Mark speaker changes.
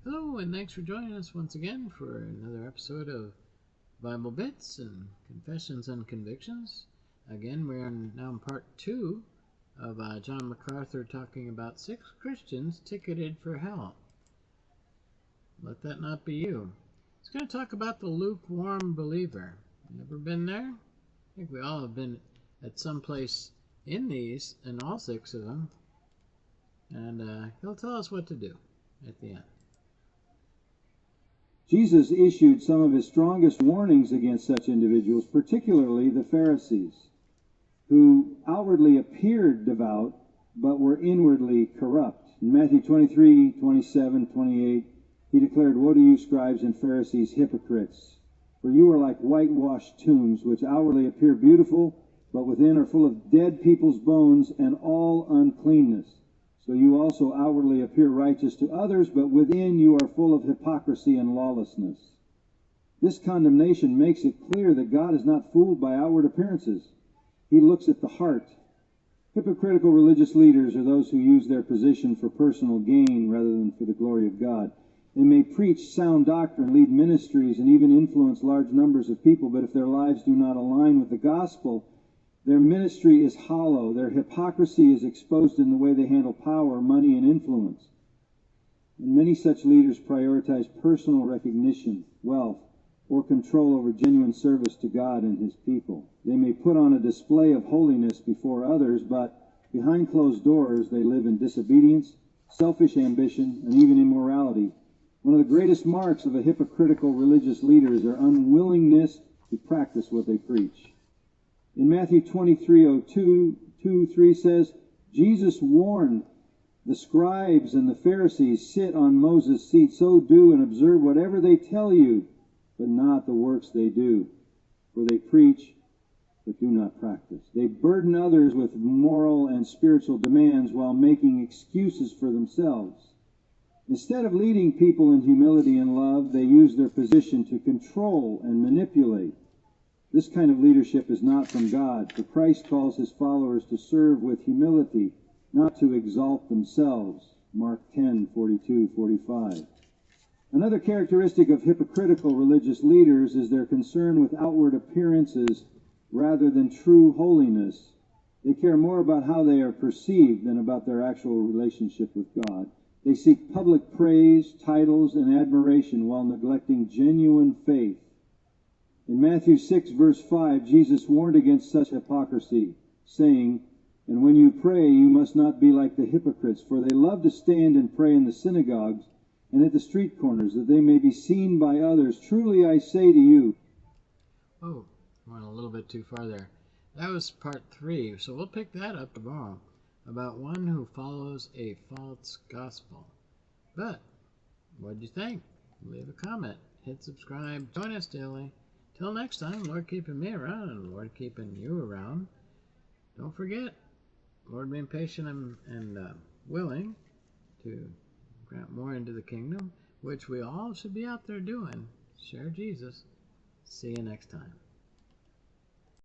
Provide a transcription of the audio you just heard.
Speaker 1: Hello, and thanks for joining us once again for another episode of Bible Bits and Confessions and Convictions. Again, we are now in part 2 of John MacArthur talking about 6 Christians ticketed for hell. Let that not be you. He's going to talk about the lukewarm believer. Never been there? I think we all have been at some place in these, and all 6 of them. And he'll tell us what to do at the end.
Speaker 2: Jesus issued some of his strongest warnings against such individuals, particularly the Pharisees, who outwardly appeared devout, but were inwardly corrupt. In Matthew 23, 27, 28, he declared, "Woe to you, scribes and Pharisees, hypocrites! For you are like whitewashed tombs, which outwardly appear beautiful, but within are full of dead people's bones and all uncleanness. So you also outwardly appear righteous to others, but within you are full of hypocrisy and lawlessness." This condemnation makes it clear that God is not fooled by outward appearances. He looks at the heart. Hypocritical religious leaders are those who use their position for personal gain rather than for the glory of God. They may preach sound doctrine, lead ministries, and even influence large numbers of people, but if their lives do not align with the gospel, their ministry is hollow. Their hypocrisy is exposed in the way they handle power, money, and influence. And many such leaders prioritize personal recognition, wealth, or control over genuine service to God and his people. They may put on a display of holiness before others, but behind closed doors they live in disobedience, selfish ambition, and even immorality. One of the greatest marks of a hypocritical religious leader is their unwillingness to practice what they preach. In Matthew 23:2-3 says, Jesus warned, "The scribes and the Pharisees sit on Moses' seat, so do and observe whatever they tell you, but not the works they do. For they preach, but do not practice. They burden others with moral and spiritual demands while making excuses for themselves. Instead of leading people in humility and love, they use their position to control and manipulate. This kind of leadership is not from God, for Christ calls his followers to serve with humility, not to exalt themselves." Mark 10:42-45. Another characteristic of hypocritical religious leaders is their concern with outward appearances rather than true holiness. They care more about how they are perceived than about their actual relationship with God. They seek public praise, titles, and admiration while neglecting genuine faith. In Matthew 6:5, Jesus warned against such hypocrisy, saying, "And when you pray, you must not be like the hypocrites, for they love to stand and pray in the synagogues and at the street corners, that they may be seen by others. Truly I say to you..."
Speaker 1: Oh, went a little bit too far there. That was part 3, so we'll pick that up tomorrow, about one who follows a false gospel. But, what'd you think? Leave a comment, hit subscribe, join us daily. Till next time, Lord keeping me around and Lord keeping you around. Don't forget, Lord being patient and willing to grant more into the kingdom, which we all should be out there doing. Share Jesus. See you next time.